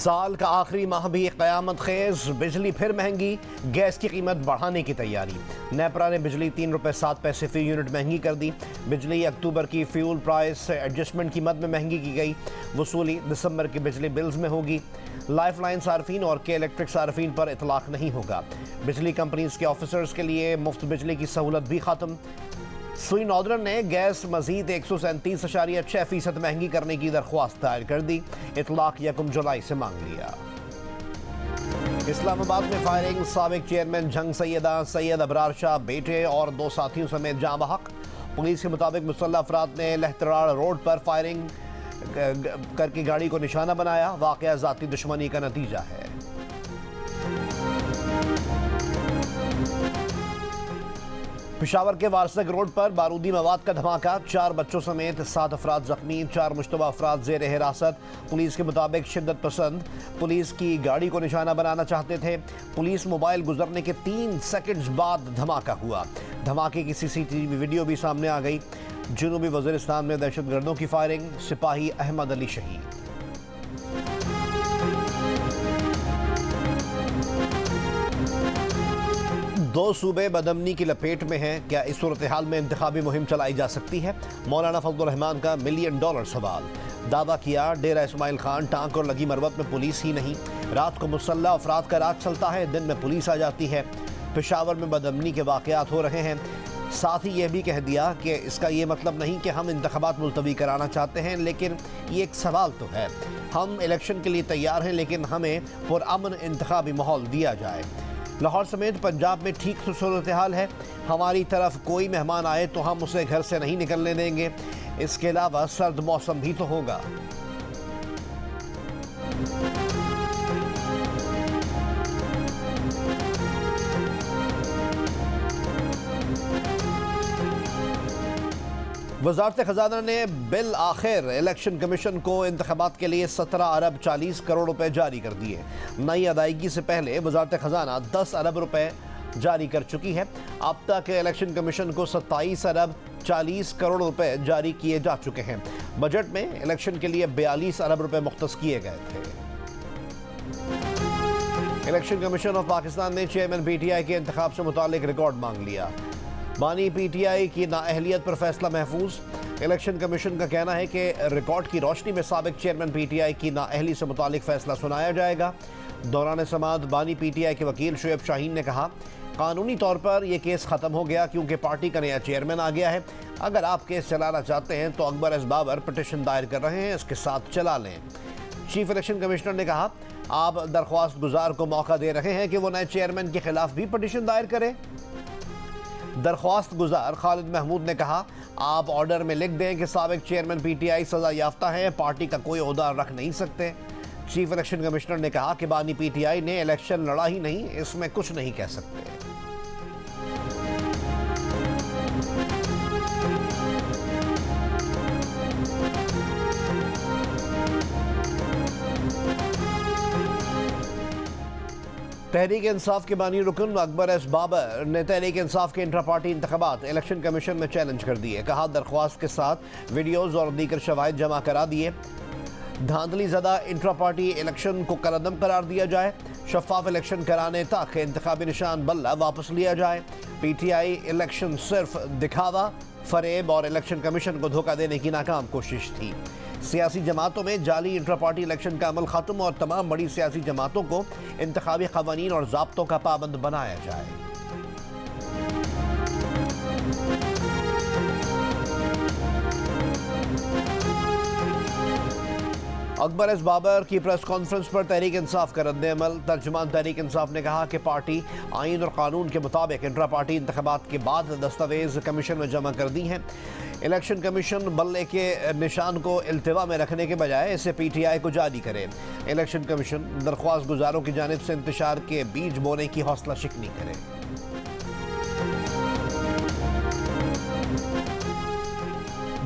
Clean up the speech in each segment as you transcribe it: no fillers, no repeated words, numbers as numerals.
साल का आखिरी माह भी क़यामत खेज, बिजली फिर महंगी, गैस की कीमत बढ़ाने की तैयारी। नेपरा ने बिजली 3 रुपये 7 पैसे फी यूनिट महंगी कर दी। बिजली अक्टूबर की फ्यूल प्राइस एडजस्टमेंट की मद में महंगी की गई। वसूली दिसंबर के बिजली बिल्स में होगी। लाइफ लाइन सार्फिन और के इलेक्ट्रिक सार्फिन पर इतलाक नहीं होगा। बिजली कंपनीज के ऑफिसर्स के लिए मुफ्त बिजली की सहूलत भी खत्म। सुई नॉर्दर्न ने गैस मजीद 137.6% महंगी करने की दरख्वास्त दायर कर दी। इतलाक 1 जुलाई से मांग लिया। इस्लामाबाद में फायरिंग, साबिक चेयरमैन जंग सैयद अबरार शाह बेटे और 2 साथियों समेत जाँ बहक। पुलिस के मुताबिक मुसल्लह अफराद ने लहतराड़ रोड पर फायरिंग करके गाड़ी को निशाना बनाया। वाक़या ज़ाती दुश्मनी का नतीजा है। पेशावर के वारसक रोड पर बारूदी मवाद का धमाका, 4 बच्चों समेत 7 अफराद जख्मी, 4 मुश्तबा अफराद जेर हिरासत। पुलिस के मुताबिक शिद्दत पसंद पुलिस की गाड़ी को निशाना बनाना चाहते थे। पुलिस मोबाइल गुजरने के 3 सेकंड्स बाद धमाका हुआ। धमाके की CCTV वीडियो भी सामने आ गई। जनूबी वज़ीरिस्तान में दहशतगर्दों की फायरिंग, सिपाही अहमद अली शहीद। दो सूबे बदअमनी की लपेट में हैं, क्या इस सूरत हाल में इंतखाबी मुहिम चलाई जा सकती है? मौलाना फजलुर रहमान का $1 मिलियन सवाल। दावा किया डेरा इस्माइल खान टांक और लगी मरवत में पुलिस ही नहीं, रात को मुसल्लह अफराद का राज चलता है, दिन में पुलिस आ जाती है। पेशावर में बदअमनी के वाक़यात हो रहे हैं। साथ ही यह भी कह दिया कि इसका ये मतलब नहीं कि हम इंतखाबात मुलतवी कराना चाहते हैं, लेकिन ये एक सवाल तो है। हम इलेक्शन के लिए तैयार हैं, लेकिन हमें पुरअमन इंतखाबी माहौल दिया जाए। लाहौर समेत पंजाब में ठीक सूरत हाल है। हमारी तरफ कोई मेहमान आए तो हम उसे घर से नहीं निकलने देंगे। इसके अलावा सर्द मौसम भी तो होगा। वज़ारत ख़ज़ाना ने बिल आखिर इलेक्शन कमीशन को इंतख़ाबात के लिए 17 अरब 40 करोड़ रुपए जारी कर दिए। नई अदायगी से पहले वज़ारत ख़ज़ाना 10 अरब रुपए जारी कर चुकी है। अब तक इलेक्शन कमीशन को 27 अरब 40 करोड़ रुपए जारी किए जा चुके हैं। बजट में इलेक्शन के लिए 42 अरब रुपए मुख्तस किए गए थे। इलेक्शन कमीशन ऑफ पाकिस्तान ने चेयरमैन PTI के इंतखाब से मुतालिक रिकॉर्ड मांग लिया। बानी PTI की नाअहलियत पर फैसला महफूज। इलेक्शन कमीशन का कहना है कि रिकॉर्ड की रोशनी में साबिक चेयरमैन PTI की नाअहली से मुतालिक फैसला सुनाया जाएगा। दौरान समाअत बानी PTI के वकील शुएब शाहीन ने कहा, कानूनी तौर पर यह केस ख़त्म हो गया क्योंकि पार्टी का नया चेयरमैन आ गया है। अगर आप केस चलाना चाहते हैं तो अकबर एस बाबर पिटीशन दायर कर रहे हैं, इसके साथ चला लें। चीफ इलेक्शन कमिश्नर ने कहा, आप दरख्वास्त गुजार को मौका दे रहे हैं कि वो नए चेयरमैन के खिलाफ भी पिटीशन दायर करें। दरख्वास्त गुजार खालिद महमूद ने कहा, आप ऑर्डर में लिख दें कि साबिक चेयरमैन PTI सजा याफ्ता है, पार्टी का कोई ओहदा रख नहीं सकते। चीफ इलेक्शन कमिश्नर ने कहा कि बानी PTI ने इलेक्शन लड़ा ही नहीं, इसमें कुछ नहीं कह सकते। तहरीक इंसाफ के बानी रुकन अकबर एस बाबर ने तहरीक इंसाफ के इंट्रा पार्टी इंतखाबात इलेक्शन कमीशन में चैलेंज कर दिए। कहा, दरख्वास्त के साथ वीडियोज और दीगर शवाहिद जमा करा दिए। धांधली ज़दा इंट्रा पार्टी इलेक्शन को कलअदम करार दिया जाए। शफाफ इलेक्शन कराने तक इंतखाबी निशान बल्ला वापस लिया जाए। PTI इलेक्शन सिर्फ दिखावा, फरेब और इलेक्शन कमीशन को धोखा देने की नाकाम कोशिश थी। सियासी जमातों में जाली इंट्रा पार्टी इलेक्शन का अमल खत्म और तमाम बड़ी सियासी जमातों को इंतखाबी कवानीन और ज़ाब्तों का पाबंद बनाया जाए। अकबर एस बाबर की प्रेस कॉन्फ्रेंस पर तहरीक इंसाफ का रद्द-ए-अमल। तर्जुमान तहरीक इंसाफ ने कहा कि पार्टी आईन और कानून के मुताबिक इंट्रा पार्टी इंतखाबात के बाद दस्तावेज कमीशन में जमा कर दी हैं। इलेक्शन कमीशन बल्ले के निशान को इल्तिवा में रखने के बजाय इसे PTI को जारी करे। इलेक्शन कमीशन दरख्वास्त गुजारों की जानिब से इंतशार के बीज बोने की हौसला शिकनी करे।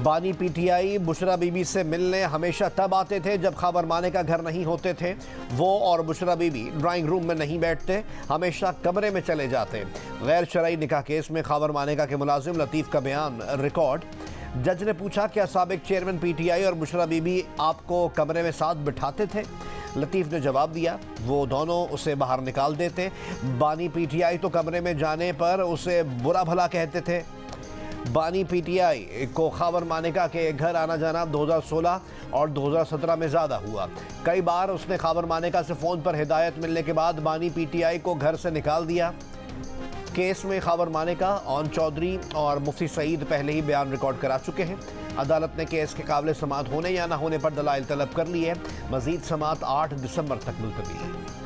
बानी PTI बुशरा बीबी से मिलने हमेशा तब आते थे जब खबर माने का घर नहीं होते थे। वो और बुशरा बीबी ड्राइंग रूम में नहीं बैठते, हमेशा कमरे में चले जाते। गैर शरई निकाह केस में खबर मानेका के मुलाजिम लतीफ़ का बयान रिकॉर्ड। जज ने पूछा, क्या साबिक चेयरमैन PTI और बुशरा बीबी आपको कमरे में साथ बिठाते थे? लतीफ़ ने जवाब दिया, वो दोनों उसे बाहर निकाल देते। बानी पीटीआई तो कमरे में जाने पर उसे बुरा भला कहते थे। बानी पीटीआई को खावर मानेका के घर आना जाना 2016 और 2017 में ज़्यादा हुआ। कई बार उसने खावर मानेका से फ़ोन पर हिदायत मिलने के बाद बानी पीटीआई को घर से निकाल दिया। केस में खावर मानेका, ओन चौधरी और मुफ्ती सईद पहले ही बयान रिकॉर्ड करा चुके हैं। अदालत ने केस के काबिल समाअत होने या न होने पर दलाइल तलब कर ली है। मजीद समाअत 8 दिसंबर तक मुलतवी।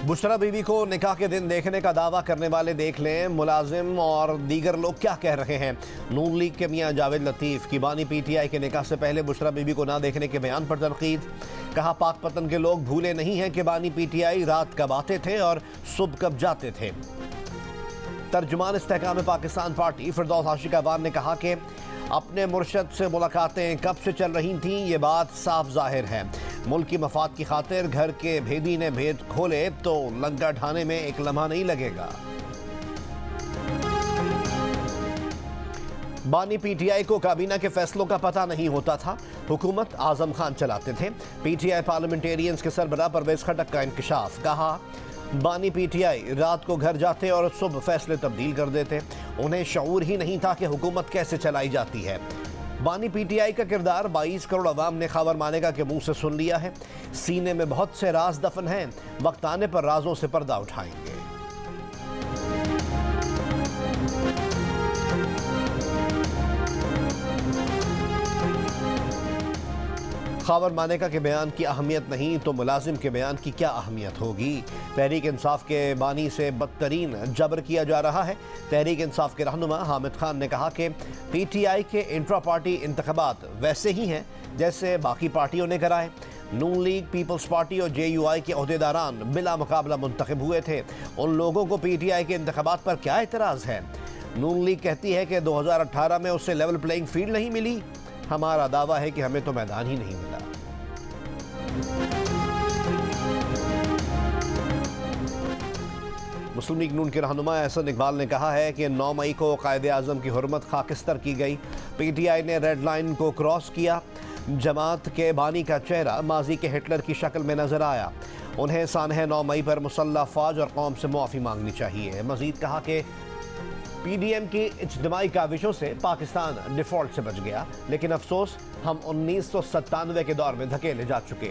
बुशरा बीबी को निकाह के दिन देखने का दावा करने वाले देख लें। मुलाजिम और दीगर लोग क्या कह रहे हैं। नून लीग के मियां जावेद लतीफ़ की बानी पीटीआई के निकाह से पहले बुशरा बीबी को ना देखने के बयान पर तनकीद। कहा, पाकपतन के लोग भूले नहीं हैं कि बानी पीटीआई रात कब आते थे और सुबह कब जाते थे। तर्जुमान इस्तेहकाम पाकिस्तान पार्टी फिरदौस आशिकावान ने कहा कि अपने मुर्शद से मुलाकातें कब से चल रही थीं, ये बात साफ जाहिर है। मुल्क की मफाद की खातिर घर के भेदी ने भेद खोले तो लंका ढाने में एक लम्हा नहीं लगेगा। बानी पीटीआई को काबीना के फैसलों का पता नहीं होता था। हुकूमत आजम खान चलाते थे। पीटीआई पार्लियामेंटेरियंस के सरबराह परवेज खटक का इंकशाफ। कहा, बानी पीटीआई रात को घर जाते और सुबह फैसले तब्दील कर देते। उन्हें शऊर ही नहीं था कि हुकूमत कैसे चलाई जाती है। बानी पीटीआई का किरदार 22 करोड़ अवाम ने खावर मानेका के मुंह से सुन लिया है। सीने में बहुत से राज दफन हैं, वक्त आने पर राजों से पर्दा उठाएंगे। खावर मानेका के बयान की अहमियत नहीं तो मुलाजिम के बयान की क्या अहमियत होगी। तहरीक इंसाफ के बानी से बदतरीन जबर किया जा रहा है। तहरीक इंसाफ के रहनुमा हामिद खान ने कहा कि पीटीआई के इंट्रा पार्टी इंतखाबात वैसे ही हैं जैसे बाकी पार्टियों ने कराए। नून लीग, पीपल्स पार्टी और जेयूआई के ओहदेदारान बिला मुकाबला मुंतखब हुए थे। उन लोगों को पीटीआई के इंतखाबात पर क्या एतराज़ है। नून लीग कहती है कि 2018 में उससे लेवल प्लेइंग फील्ड नहीं मिली। हमारा दावा है कि हमें तो मैदान ही नहीं मिला। मुस्लिम लीग नून के रहनुमा एहसन इकबाल ने कहा है कि 9 मई को कायदे आज़म की हुर्मत खाकिस्तर की गई। पीटीआई ने रेड लाइन को क्रॉस किया। जमात के बानी का चेहरा माजी के हिटलर की शक्ल में नजर आया। उन्हें सानह 9 मई पर मुसल्लह फ़ौज और कौम से मुआफ़ी मांगनी चाहिए। मजीद कहा कि पीडीएम की इज्तिमाई काविशों से पाकिस्तान डिफ़ॉल्ट से बच गया, लेकिन अफसोस हम 1997 के दौर में धकेले जा चुके।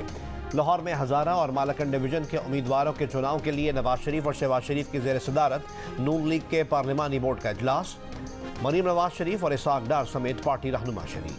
लाहौर में हज़ारा और मालाकंड डिवीज़न के उम्मीदवारों के चुनाव के लिए नवाज शरीफ और शहबाज शरीफ की ज़ेर सदारत नून लीग के पार्लिमानी बोर्ड का इजलास। मरीम नवाज शरीफ और इसाक डार समेत पार्टी रहनुमा शरीक।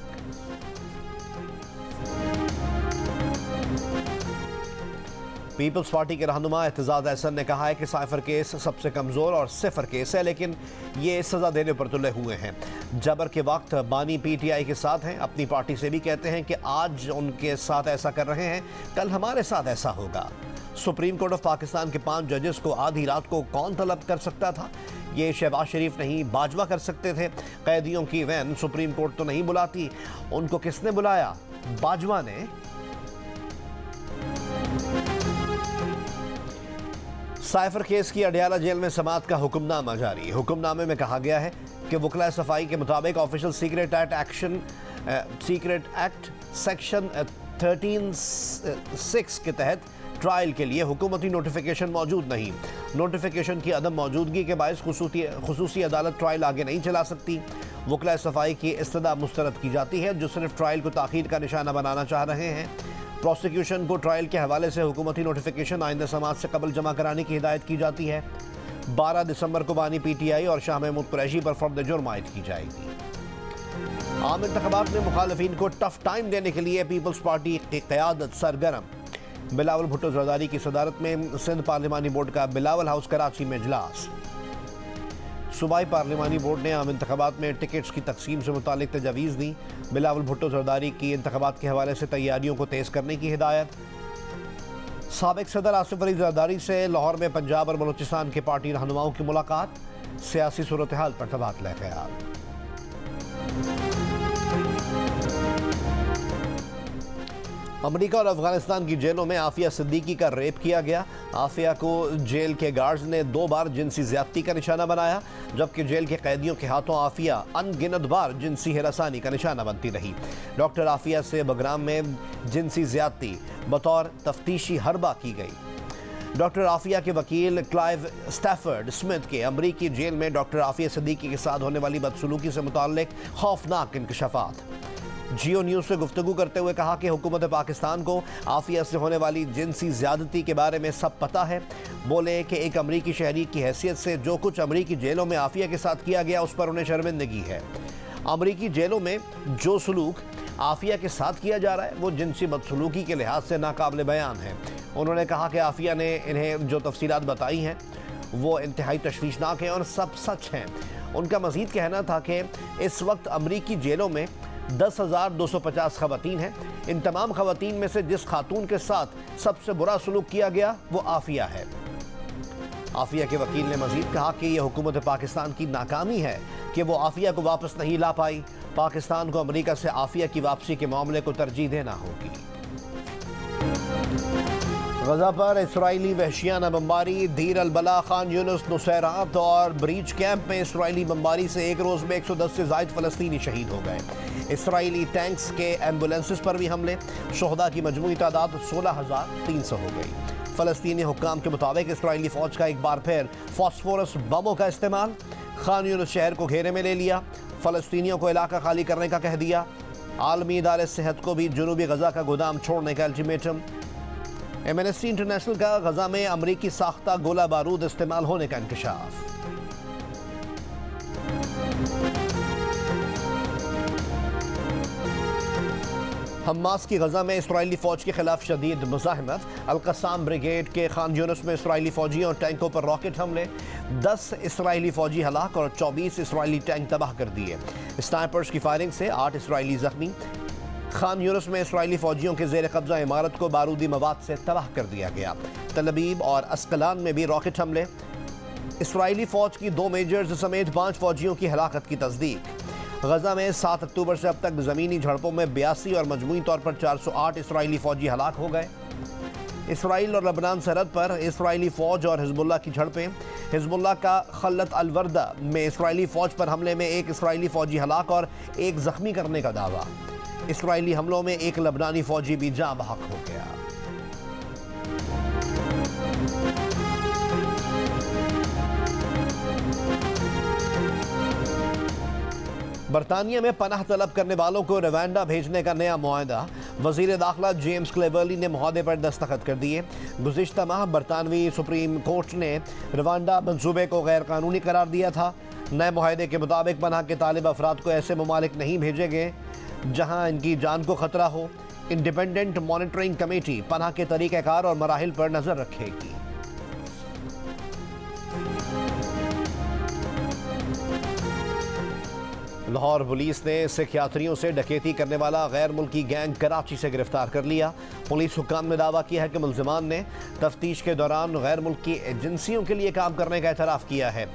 पीपल्स पार्टी के रहनुमा एतजाज एहसन ने कहा है कि साइफर केस सबसे कमज़ोर और सिफर केस है, लेकिन ये सज़ा देने पर तुले हुए हैं। जबर के वक्त बानी पीटीआई के साथ हैं। अपनी पार्टी से भी कहते हैं कि आज उनके साथ ऐसा कर रहे हैं, कल हमारे साथ ऐसा होगा। सुप्रीम कोर्ट ऑफ पाकिस्तान के 5 जजेस को आधी रात को कौन तलब कर सकता था। ये शहबाज शरीफ नहीं, बाजवा कर सकते थे। कैदियों की वैन सुप्रीम कोर्ट तो नहीं बुलाती, उनको किसने बुलाया? बाजवा ने। साइफर केस की अडयाला जेल में समाअत का हुक्मनामा जारी। हुक्मनामे में कहा गया है कि वकला सफाई के मुताबिक ऑफिशियल सीक्रेट एक्ट सेक्शन 13(6) के तहत ट्रायल के लिए हुकूमती नोटिफिकेशन मौजूद नहीं। नोटिफिकेशन की अदम मौजूदगी के बायस खुसूसी अदालत ट्रायल आगे नहीं चला सकती। वकला सफाई की इस्तदा मुस्तरद की जाती है, जो सिर्फ ट्रायल को ताख़ीर का निशाना बनाना चाह रहे हैं। प्रोसिक्यूशन को ट्रायल के हवाले से हुकूमती नोटिफिकेशन आइंदा समाअत से कबल जमा कराने की हिदायत की जाती है। 12 दिसंबर को बानी पीटीआई और शाह महमूद कुरैशी पर फर्द जुर्म आयद की जाएगी। आम इंतखाबात में मुखालिफिन को टफ टाइम देने के लिए पीपल्स पार्टी की क़यादत सरगर्म। बिलावल भुट्टो जरदारी की सदारत में सिंध पार्लिमानी बोर्ड का बिलावल हाउस कराची में इजलास। सूबाई पार्लिमानी बोर्ड ने आम इंतखाबात में टिकट्स की तकसीम से मुतालिक तजावीज़ दी। बिलावल भुट्टो जरदारी की इंतखाबात के हवाले से तैयारियों को तेज़ करने की हिदायत। साबिक सदर आसिफ अली जरदारी से लाहौर में पंजाब और बलूचिस्तान के पार्टी रहनुमाओं की मुलाकात। सियासी सूरत हाल पर तबादला ख्याल। अमेरिका और अफगानिस्तान की जेलों में आफिया सिद्दीकी का रेप किया गया। आफिया को जेल के गार्ड्स ने 2 बार जिनसी ज्यादती का निशाना बनाया, जबकि जेल के कैदियों के हाथों आफिया अनगिनत बार जिनसी हिरासानी का निशाना बनती रही। डॉक्टर आफिया से बगराम में जिनसी ज्यादती बतौर तफ्तीशी हरबा की गई। डॉक्टर आफिया के वकील क्लाइव स्टैफर्ड स्मिथ के अमरीकी जेल में डॉक्टर आफिया सिद्दीकी के साथ होने वाली बदसलूकी से मुताल्लिक खौफनाक इंकशाफात। जियो न्यूज़ से गुफ्तगू करते हुए कहा कि हुकूमत पाकिस्तान को आफिया से होने वाली जिनसी ज्यादती के बारे में सब पता है। बोले कि एक अमरीकी शहरी की हैसियत से जो कुछ अमरीकी जेलों में आफिया के साथ किया गया उस पर उन्हें शर्मिंदगी है। अमरीकी जेलों में जो सलूक आफिया के साथ किया जा रहा है वो जिनसी बदसलूकी के लिहाज से नाकाबिल बयान है। उन्होंने कहा कि आफिया ने इन्हें जो तफसीलात बताई हैं वो इंतहाई तशवीशनाक हैं और सब सच हैं। उनका मजीद कहना था कि इस वक्त अमरीकी जेलों में 10,250 खवातीन हैं। इन तमाम खवातीन में से जिस खातून के साथ सबसे बुरा सलूक किया गया वो आफिया है। आफिया के वकील ने मजीद कहा कि यह हुकूमत पाकिस्तान की नाकामी है कि वो आफिया को वापस नहीं ला पाई। पाकिस्तान को अमेरिका से आफिया की वापसी के मामले को तरजीह देना होगी। गजा पर इसराइली वहशियाना बमबारी, दीर अल-बला, खान यूनुस, नुसैरात और ब्रीच कैंप में इसराइली बमबारी से एक रोज़ में 110 से ज़ायद फ़लस्तीनी शहीद हो गए। इसराइली टैंक्स के एम्बुलेंसेस पर भी हमले, शोहदा की मजमूई तादाद 16,300 हो गई। फ़लस्तीनी हुक्काम के मुताबिक इसराइली फ़ौज का एक बार फिर फॉस्फोरस बमों का इस्तेमाल, खान यूनुस शहर को घेरे में ले लिया, फ़लस्तीनियों को इलाका खाली करने का कह दिया। आलमी इदारे सेहत को भी जनूबी गजा का गोदाम छोड़ने का अल्टीमेटम। एमनेस्टी इंटरनेशनल का गजा में अमरीकी साख्ता गोला बारूद इस्तेमाल होने का इंकशाफ। हमास की गजा में इसराइली फौज के खिलाफ शदीद मुज़ाहमत। अल-क़स्साम ब्रिगेड के खान यूनुस में इसराइली फौजियों और टैंकों पर रॉकेट हमले, 10 इसराइली फौजी हलाक और 24 इसराइली टैंक तबाह कर दिए। स्नाइपर्स की फायरिंग से 8 इसराइली जख्मी। खान यूनुस में इसराइली फौजियों के जेर कब्जा इमारत को बारूदी मवाद से तबाह कर दिया गया। तल अबीब और अस्कलान में भी रॉकेट हमले। इसराइली फौज की 2 मेजर्स समेत 5 फौजियों की हलाकत की तस्दीक। गजा में 7 अक्टूबर से अब तक ज़मीनी झड़पों में 82 और मजमूई तौर पर 408 इसराइली फौजी हलाक हो गए। इसराइल और लबनान सरहद पर इसराइली फौज और हिजबुल्लाह की झड़पें। हिजबुल्लाह का खल्लत अल-वर्दा में इसराइली फौज पर हमले में 1 इसराइली फौजी हलाक और 1 जख्मी करने का दावा। इसराइली हमलों में 1 लबनानी फौजी भी जाँ बहक हो गया। बरतानिया में पनाह तलब करने वालों को रवांडा भेजने का नया मुआहदा। वजीर दाखिला जेम्स क्लेवर्ली ने मुआहदे पर दस्तखत कर दिए। गुज़िश्ता माह बरतानवी सुप्रीम कोर्ट ने रवांडा मंसूबे को गैर कानूनी करार दिया था। नए मुआहदे के मुताबिक पनाह के तालिब अफराद को ऐसे ममालिक नहीं भेजे गए जहाँ इनकी जान को खतरा हो। इंडिपेंडेंट मॉनिटरिंग कमेटी पनाह के तरीक़ाकार और मराहिल पर नज़र रखेगी। लाहौर पुलिस ने सिख यात्रियों से डकैती करने वाला गैर मुल्की गैंग कराची से गिरफ्तार कर लिया। पुलिस हुक्काम ने दावा किया है कि मुल्जिमान ने तफ्तीश के दौरान गैर मुल्की एजेंसियों के लिए काम करने का एतराफ़ किया है।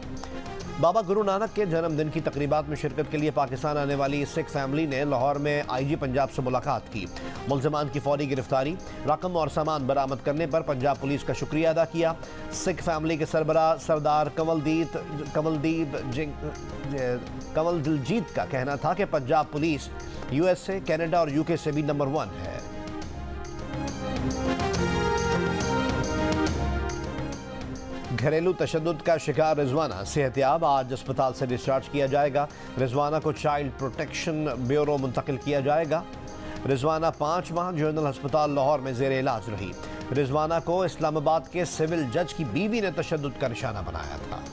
बाबा गुरु नानक के जन्मदिन की तकरीबात में शिरकत के लिए पाकिस्तान आने वाली सिख फैमिली ने लाहौर में IG पंजाब से मुलाकात की। मुल्जिमान की फौरी गिरफ्तारी, रकम और सामान बरामद करने पर पंजाब पुलिस का शुक्रिया अदा किया। सिख फैमिली के सरबरा सरदार कंवल दिलजीत का कहना था कि पंजाब पुलिस USA, कनाडा और UK से भी नंबर 1 है। घरेलू तशद्दुद का शिकार रिजवाना सेहतयाब, आज अस्पताल से डिस्चार्ज किया जाएगा। रिजवाना को चाइल्ड प्रोटेक्शन ब्यूरो मुंतकिल किया जाएगा। रिजवाना 5 माह जनरल अस्पताल लाहौर में जेर इलाज रही। रिजवाना को इस्लामाबाद के सिविल जज की बीवी ने तशद्दुद का निशाना बनाया था।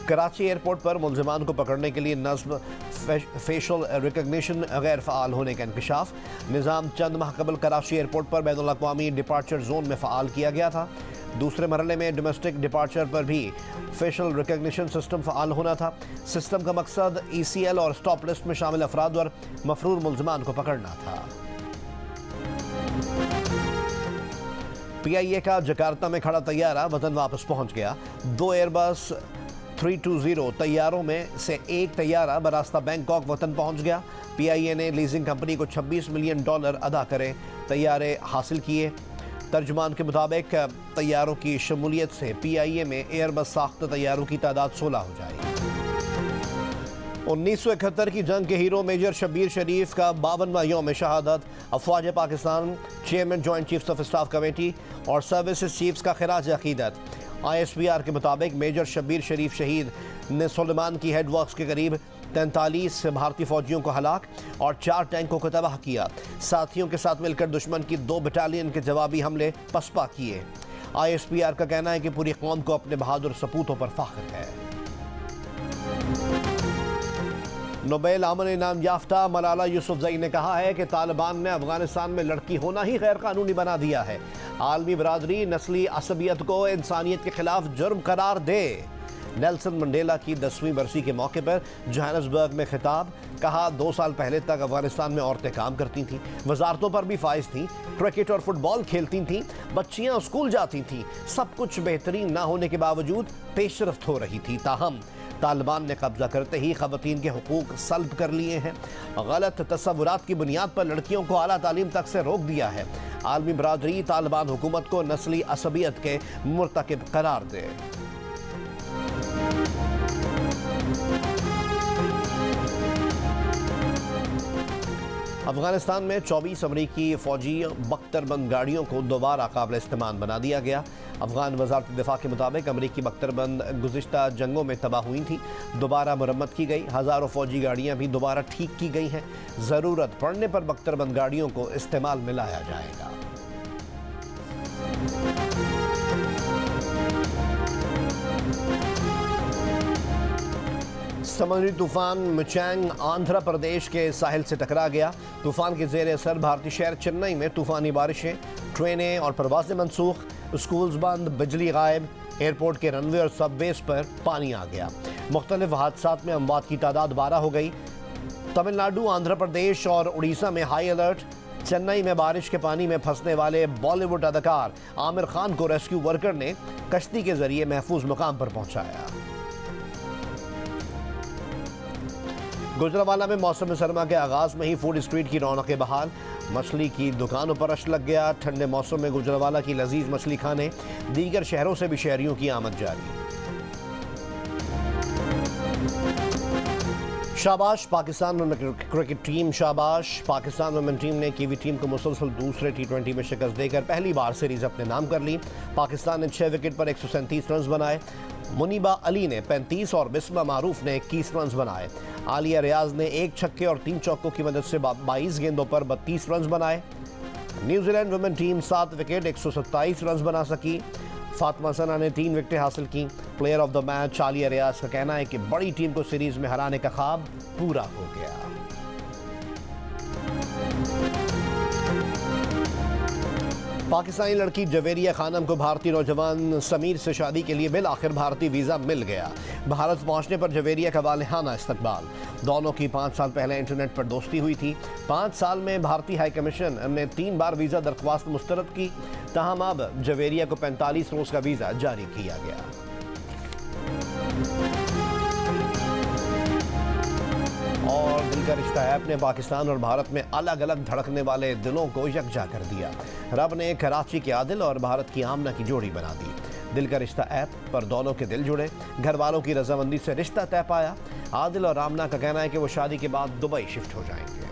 कराची एयरपोर्ट पर मुल्जिमान को पकड़ने के लिए नस्ब फेशियल रिकग्निशन गैर फ़ाल होने का इंकशाफ। निज़ाम चंद माह कबल कराची एयरपोर्ट पर बैनुल अक़वामी डिपार्चर जोन में फ़ाल किया गया था। दूसरे मरहले में डोमेस्टिक डिपार्चर पर भी फेशियल रिकग्निशन सिस्टम फ़ाल होना था। सिस्टम का मकसद ECL और स्टॉप लिस्ट में शामिल अफराद और मफरूर मुल्जिमान को पकड़ना था। PIA का जकार्ता में खड़ा तैयारा वतन वापस पहुंच गया। 2 एयरबस 320 तैयारों में से एक तैयारा बरास्ता बैंकॉक वतन पहुंच गया। PIA ने लीजिंग कंपनी को $26 मिलियन अदा करे तैयारे हासिल किए। तर्जुमान के मुताबिक तैयारों की शमूलियत से PIA में एयरबस साख्त तैयारों की तादाद 16 हो जाएगी। 1971 की जंग के हीरो मेजर शब्बीर शरीफ का 52वां यौम शहादत। अफवाज Pakistan chairman joint chiefs of staff committee और सर्विसेज चीफ्स का खिराज अकीदत। ISPR के मुताबिक मेजर शब्बीर शरीफ शहीद ने सुलेमान की हेड वर्क्स के करीब 43 भारतीय फौजियों को हलाक और 4 टैंकों को तबाह किया। साथियों के साथ मिलकर दुश्मन की 2 बटालियन के जवाबी हमले पसपा किए। ISPR का कहना है कि पूरी कौम को अपने बहादुर सपूतों पर फख्र है। नोबेल अमन इनाम याफ्ता मलाला यूसुफजई ने कहा है कि तालिबान ने अफगानिस्तान में लड़की होना ही गैर कानूनी बना दिया है। आलमी बरादरी नस्ली असबियत को इंसानियत के खिलाफ जुर्म करार दे। नेल्सन मंडेला की 10वीं बरसी के मौके पर जोहानिसबर्ग में खिताब। कहा 2 साल पहले तक अफगानिस्तान में औरतें काम करती थीं, वजारतों पर भी फाइज थीं, क्रिकेट और फुटबॉल खेलती थीं, बच्चियां स्कूल जाती थीं, सब कुछ बेहतरीन ना होने के बावजूद पेशरफ्त हो रही थी। ताहम तालिबान ने कब्जा करते ही खवातीन के हुकूक सल्ब कर लिए हैं। गलत तस्वुरात की बुनियाद पर लड़कियों को आला तालीम तक से रोक दिया है। आलमी बरादरी तालिबान हुकूमत को नस्ली असबियत के मुर्तकिब करार दे। अफगानिस्तान में 24 अमरीकी फौजी बख्तरबंद गाड़ियों को दोबारा काबिल इस्तेमाल बना दिया गया। अफगान वजारत दिफा के मुताबिक अमरीकी बख्तरबंद गुज़िश्ता जंगों में तबाह हुई थी, दोबारा मरम्मत की गई। हज़ारों फौजी गाड़ियां भी दोबारा ठीक की गई हैं। ज़रूरत पड़ने पर बख्तरबंद गाड़ियों को इस्तेमाल में लाया जाएगा। समुद्री तूफान मिचैंग आंध्र प्रदेश के साहिल से टकरा गया। तूफान के जेर असर भारतीय शहर चेन्नई में तूफानी बारिशें, ट्रेनें और परवाजें मनसूख, स्कूल्स बंद, बिजली गायब, एयरपोर्ट के रनवे और सबवेज पर पानी आ गया। मुख्तलिफ हादसात में अमवात की तादाद 12 हो गई। तमिलनाडु, आंध्र प्रदेश और उड़ीसा में हाई अलर्ट। चेन्नई में बारिश के पानी में फंसने वाले बॉलीवुड अदाकार आमिर खान को रेस्क्यू वर्कर ने कश्ती के जरिए महफूज मुकाम पर पहुंचाया। गुजरावाला में मौसम सरमा के आगाज में ही फूड स्ट्रीट की रौनकें बहाल। मछली की दुकानों पर रश लग गया। ठंडे मौसम में गुजरावाला की लजीज मछली खाने दीगर शहरों से भी शहरियों की आमद जारी। शाबाश पाकिस्तान वुमेन क्रिकेट टीम। शाबाश पाकिस्तान वुमेन टीम ने कीवी टीम को मुसलसल दूसरे T20 में शिकस्त देकर पहली बार सीरीज अपने नाम कर ली। पाकिस्तान ने 6 विकेट पर 137 रन बनाए। मुनीबा अली ने 35 और बिस्मा मारूफ ने 21 रन बनाए। आलिया रियाज ने 1 छक्के और 3 चौकों की मदद से 22 गेंदों पर 32 रन बनाए। New Zealand women team 7 wicket 127 run बना सकी। फातिमा सना ने 3 विकेटें हासिल की। Player of the match Aliya Riaz का कहना है कि बड़ी टीम को सीरीज में हराने का ख्वाब पूरा हो गया। पाकिस्तानी लड़की जवेरिया खानम को भारतीय नौजवान समीर से शादी के लिए बिल आखिर भारतीय वीज़ा मिल गया। भारत पहुंचने पर जवेरिया का वालिहाना इस्तकबाल। दोनों की 5 साल पहले इंटरनेट पर दोस्ती हुई थी। 5 साल में भारतीय हाई कमीशन ने 3 बार वीज़ा दरख्वास्त मुस्तरद की। ताहम अब जवेरिया को 45 रोज़ का वीज़ा जारी किया गया। और दिल का रिश्ता ऐप ने पाकिस्तान और भारत में अलग अलग धड़कने वाले दिलों को यकजा कर दिया। रब ने कराची के आदिल और भारत की आमना की जोड़ी बना दी। दिल का रिश्ता ऐप पर दोनों के दिल जुड़े। घर वालों की रजामंदी से रिश्ता तय पाया। आदिल और आमना का कहना है कि वो शादी के बाद दुबई शिफ्ट हो जाएंगे।